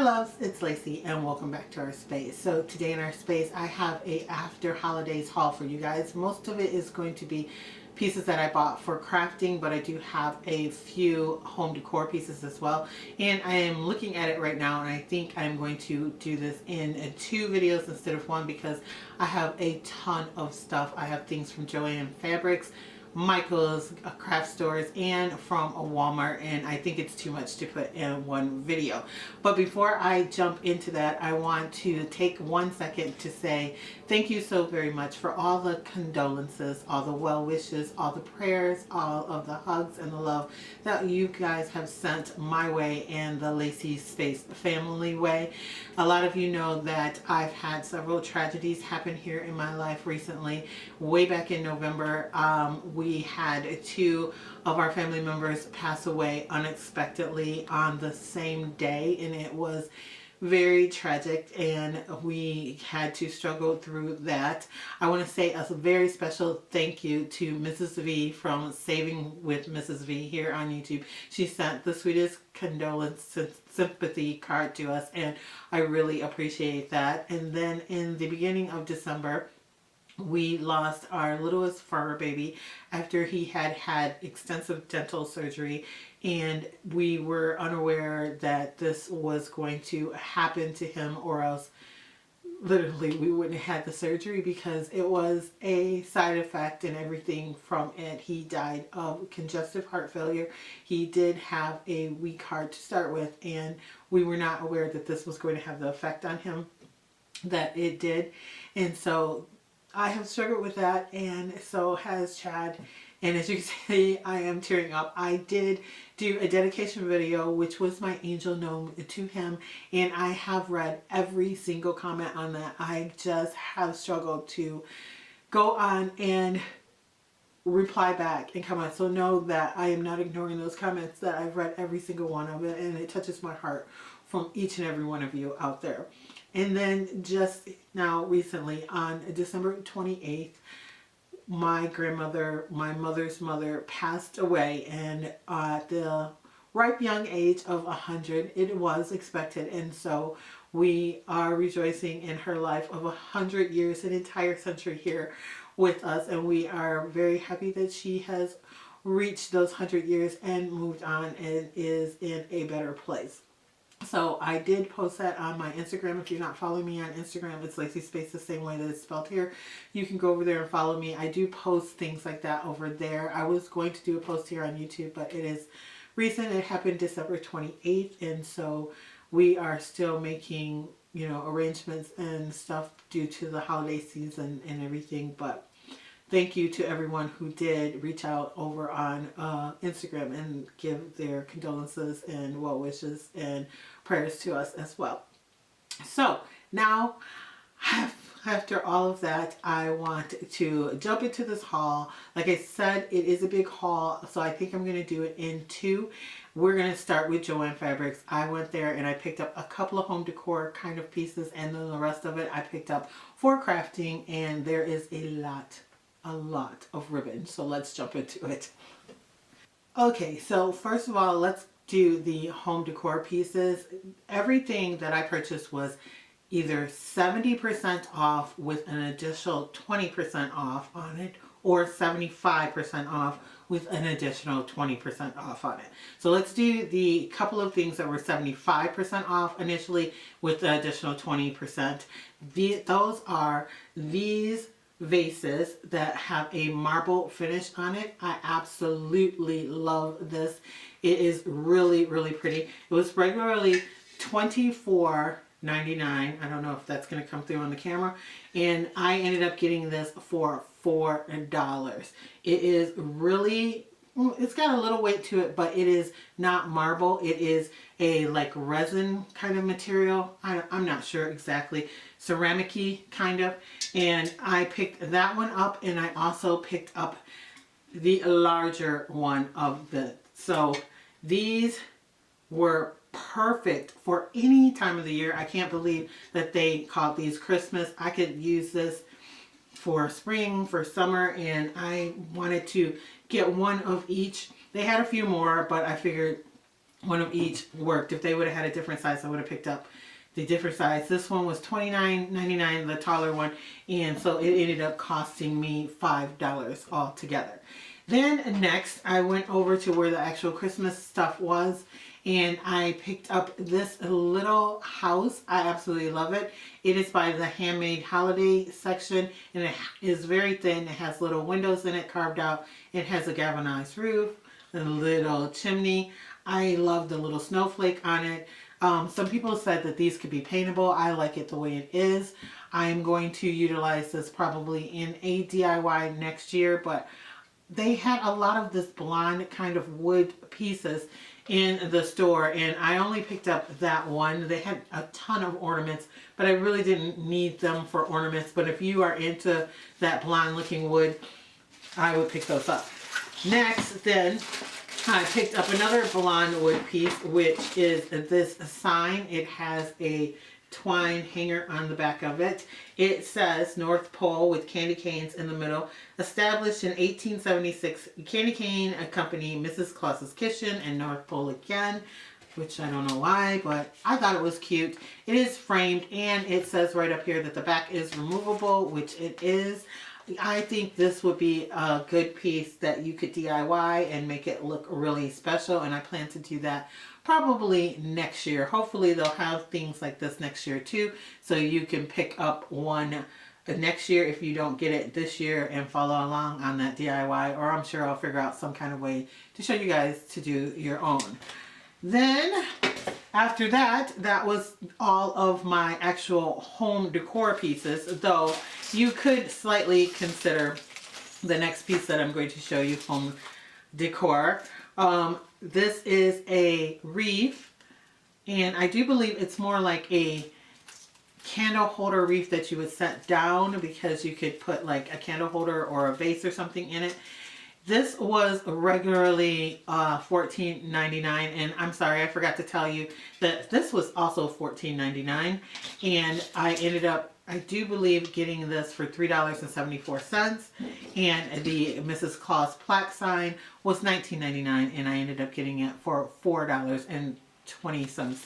Hi loves, it's Lacey and welcome back to our space. So today in our space I have a after holidays haul for you guys. Most of it is going to be pieces that I bought for crafting, but I do have a few home decor pieces as well. And I am looking at it right now and I think I'm going to do this in 2 videos instead of 1 because I have a ton of stuff. I have things from Jeulia Fabrics, Michael's craft stores, and from a Walmart, and I think it's too much to put in one video. But before I jump into that, I want to take 1 second to say thank you so very much for all the condolences, all the well wishes, all the prayers, all of the hugs and the love that you guys have sent my way and the Lacee Space family way. A lot of you know that I've had several tragedies happen here in my life recently. Way back in November, we had 2 of our family members pass away unexpectedly on the same day, and it was very tragic and we had to struggle through that. I want to say a very special thank you to Mrs. V from Saving with Mrs. V here on YouTube. She sent the sweetest condolence sympathy card to us and I really appreciate that. And then in the beginning of December, we lost our littlest fur baby after he had had extensive dental surgery, and we were unaware that this was going to happen to him, or else literally we wouldn't have had the surgery because it was a side effect and everything from it. He died of congestive heart failure. He did have a weak heart to start with, and we were not aware that this was going to have the effect on him that it did. And so I have struggled with that, and so has Chad. And as you can see, I am tearing up. I did do a dedication video, which was my angel gnome to him, and I have read every single comment on that. I just have struggled to go on and reply back and comment. So know that I am not ignoring those comments, that I've read every single one of it, and it touches my heart from each and every one of you out there. And then just now recently on December 28th, my grandmother, my mother's mother, passed away, and at the ripe young age of 100. It was expected, and so we are rejoicing in her life of 100 years, an entire century here with us, and we are very happy that she has reached those 100 years and moved on and is in a better place. So I did post that on my Instagram. If you're not following me on Instagram, it's Lacee Space, the same way that it's spelled here. You can go over there and follow me. I do post things like that over there. I was going to do a post here on YouTube, but it is recent. It happened December 28th, and so we are still making, you know, arrangements and stuff due to the holiday season and everything. But thank you to everyone who did reach out over on Instagram and give their condolences and well wishes and prayers to us as well. So now, after all of that, I want to jump into this haul. Like I said, it is a big haul, so I think I'm going to do it in 2. We're going to start with Jeulia Fabrics. I went there and I picked up a couple of home decor kind of pieces, and then the rest of it I picked up for crafting, and there is a lot of ribbon. So let's jump into it. Okay, so first of all, let's do the home decor pieces. Everything that I purchased was either 70% off with an additional 20% off on it, or 75% off with an additional 20% off on it. So let's do the couple of things that were 75% off initially with the additional 20%. Those are these vases that have a marble finish on it. I absolutely love this. It is really, really pretty. It was regularly $24.99. I don't know if that's going to come through on the camera, and I ended up getting this for $4. It is really, it's got a little weight to it, but it is not marble. It is a like resin kind of material. I'm not sure exactly, ceramic-y kind of. And I picked that one up, and I also picked up the larger one of the, so these were perfect for any time of the year. I can't believe that they called these Christmas. I could use this for spring, for summer, and I wanted to get one of each. They had a few more, but I figured one of each worked. If they would have had a different size, I would have picked up the different size. This one was $29.99, the taller one, and so it ended up costing me $5 altogether. Then next, I went over to where the actual Christmas stuff was, and I picked up this little house. I absolutely love it. It is by the Handmade Holiday section, and it is very thin. It has little windows in it carved out. It has a galvanized roof, a little chimney. I love the little snowflake on it. Some people said that these could be paintable. I like it the way it is. I'm going to utilize this probably in a DIY next year, but they had a lot of this blonde kind of wood pieces in the store, and I only picked up that one. They had a ton of ornaments, but I really didn't need them for ornaments. But if you are into that blonde looking wood, I would pick those up. Next, then, I picked up another blonde wood piece, which is this sign. It has a twine hanger on the back of it. It says North Pole with candy canes in the middle. Established in 1876, candy cane company, Mrs. Claus's Kitchen, and North Pole again, which I don't know why, but I thought it was cute. It is framed, and it says right up here that the back is removable, which it is. I think this would be a good piece that you could DIY and make it look really special, and I plan to do that probably next year. Hopefully they'll have things like this next year too, so you can pick up one next year if you don't get it this year and follow along on that DIY, or I'm sure I'll figure out some kind of way to show you guys to do your own. Then after that, that was all of my actual home decor pieces, though you could slightly consider the next piece that I'm going to show you, home decor. This is a wreath, and I do believe it's more like a candle holder wreath that you would set down, because you could put like a candle holder or a vase or something in it. This was regularly $14.99, and I'm sorry, I forgot to tell you that this was also $14.99, and I ended up, I do believe, getting this for $3.74, and the Mrs. Claus plaque sign was $19.99, and I ended up getting it for $4.20 some.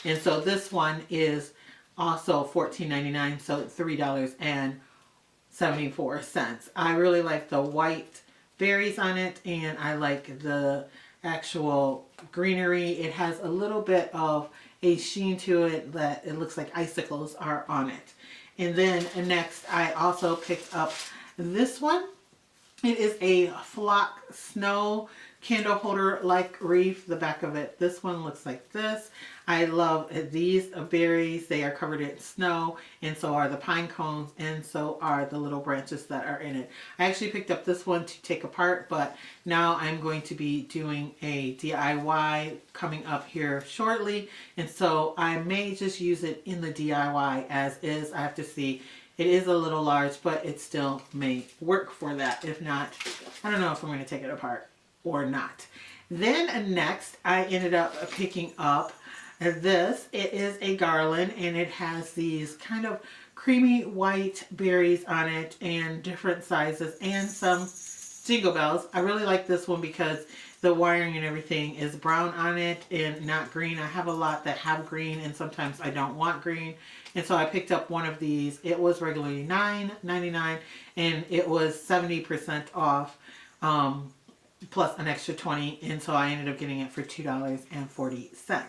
And so this one is also $14.99, so $3.74. I really like the white berries on it, and I like the actual greenery. It has a little bit of a sheen to it that it looks like icicles are on it. And then next, I also picked up this one. It is a flock snow candle holder like wreath. The back of it, this one looks like this. I love these berries. They are covered in snow, and so are the pine cones, and so are the little branches that are in it. I actually picked up this one to take apart, but now I'm going to be doing a DIY coming up here shortly, and so I may just use it in the DIY as is. I have to see. It is a little large, but it still may work for that. If not, I don't know if I'm going to take it apart or not. Then next, I ended up picking up this. It is a garland, and it has these kind of creamy white berries on it, and different sizes, and some jingle bells. I really like this one because the wiring and everything is brown on it and not green. I have a lot that have green, and sometimes I don't want green, and so I picked up one of these. It was regularly $9.99, and it was 70% off, plus an extra 20, and so I ended up getting it for $2.40.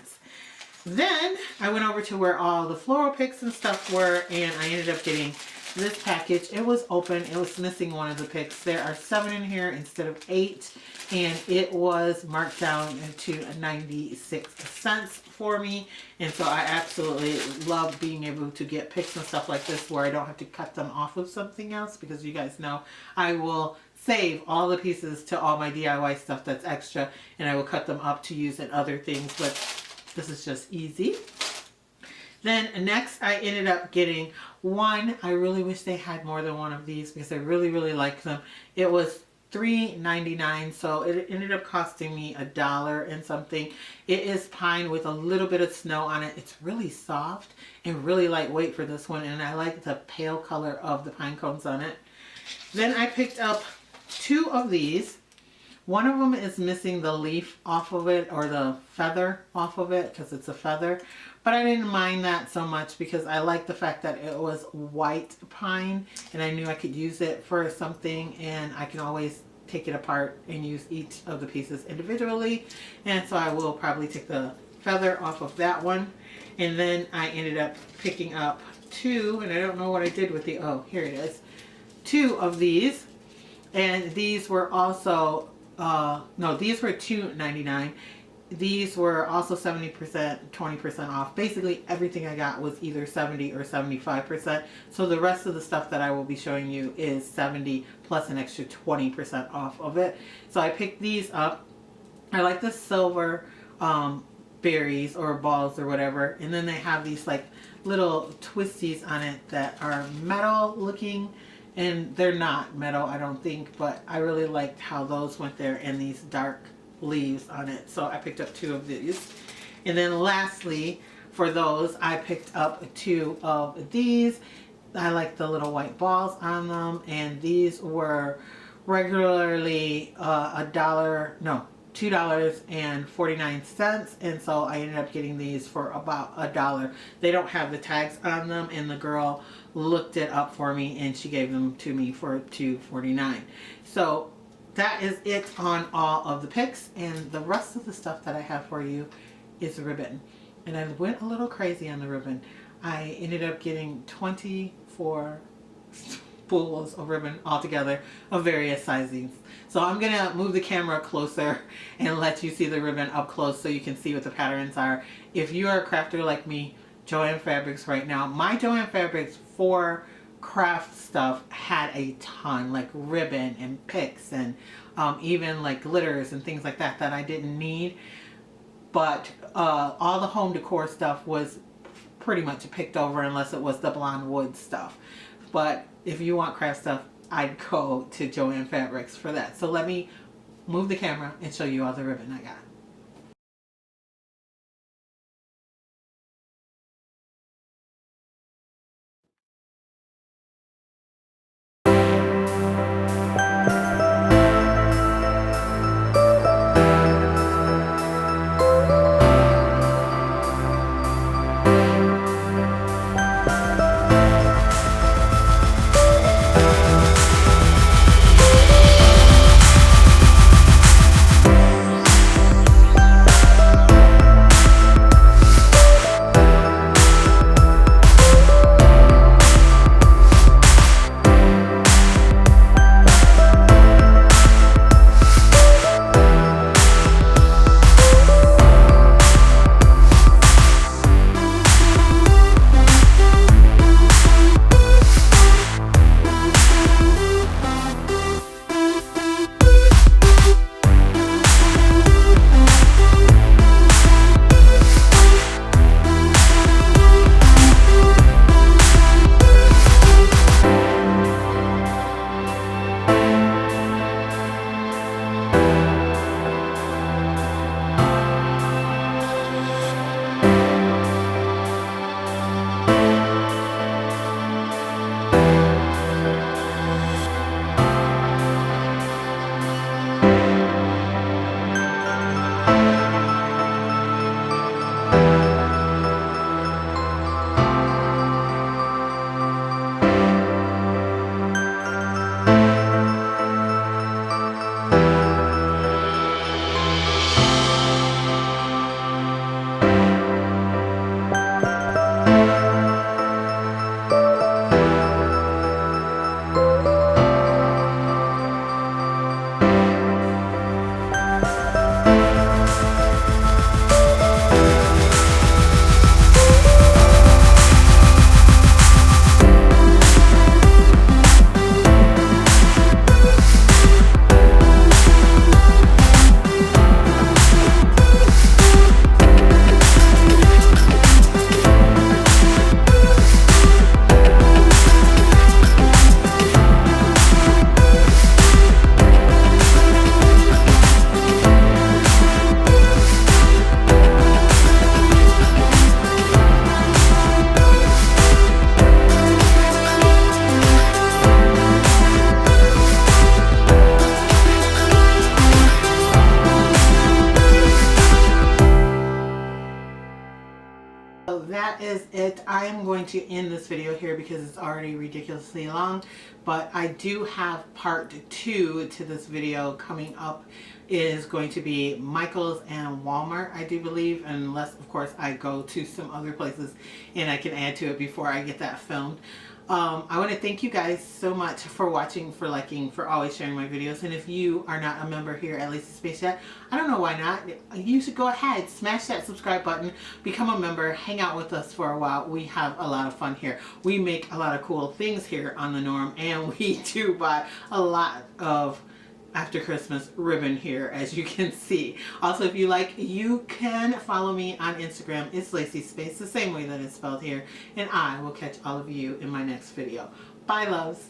Then I went over to where all the floral picks and stuff were, and I ended up getting this package. It was open. It was missing one of the picks. There are 7 in here instead of 8, and it was marked down to 96 cents for me. And so I absolutely love being able to get picks and stuff like this where I don't have to cut them off of something else, because you guys know I will save all the pieces to all my DIY stuff that's extra, and I will cut them up to use in other things, but this is just easy. Then next, I ended up getting one. I really wish they had more than one of these, because I really, really like them. It was $3.99, so it ended up costing me $1 and something. It is pine with a little bit of snow on it. It's really soft and really lightweight for this one, and I like the pale color of the pine cones on it. Then I picked up 2 of these. One of them is missing the leaf off of it, or the feather off of it, because it's a feather. But I didn't mind that so much because I like the fact that it was white pine and I knew I could use it for something, and I can always take it apart and use each of the pieces individually. And so I will probably take the feather off of that one. And then I ended up picking up two, and I don't know what I did with the, oh, here it is. Two of these. And these were also, no, these were $2.99. These were also 70%, 20% off. Basically everything I got was either 70 or 75%. So the rest of the stuff that I will be showing you is 70 plus an extra 20% off of it. So I picked these up. I like the silver berries or balls or whatever. And then they have these like little twisties on it that are metal looking. And they're not metal, I don't think, but I really liked how those went there, and these dark leaves on it. So I picked up two of these. And then lastly, for those, I picked up two of these. I like the little white balls on them, and these were regularly $2.49, and so I ended up getting these for about $1. They don't have the tags on them, and the girl looked it up for me and she gave them to me for $2.49. So that is it on all of the picks, and the rest of the stuff that I have for you is ribbon. And I went a little crazy on the ribbon. I ended up getting 24 spools of ribbon altogether of various sizings. So I'm gonna move the camera closer and let you see the ribbon up close so you can see what the patterns are. If you are a crafter like me, Joann Fabrics right now, my Joann Fabrics for craft stuff had a ton, like ribbon and picks and even like glitters and things like that that I didn't need. But all the home decor stuff was pretty much picked over unless it was the blonde wood stuff. But if you want craft stuff, I'd go to Joann Fabrics for that. So let me move the camera and show you all the ribbon I got. that is it. I am going to end this video here because it's already ridiculously long, but I do have part 2 to this video coming up. Is going to be Michael's and Walmart, I do believe, unless of course I go to some other places and I can add to it before I get that filmed. I want to thank you guys so much for watching, for liking, for always sharing my videos. And if you are not a member here at Lacee Space Chat, I don't know why not. You should go ahead, smash that subscribe button, become a member, hang out with us for a while. We have a lot of fun here. We make a lot of cool things here on the Norm, and we do buy a lot of after Christmas ribbon here, as you can see. Also, if you like, you can follow me on Instagram. It's Lacee Space, the same way that it's spelled here. And I will catch all of you in my next video. Bye, loves.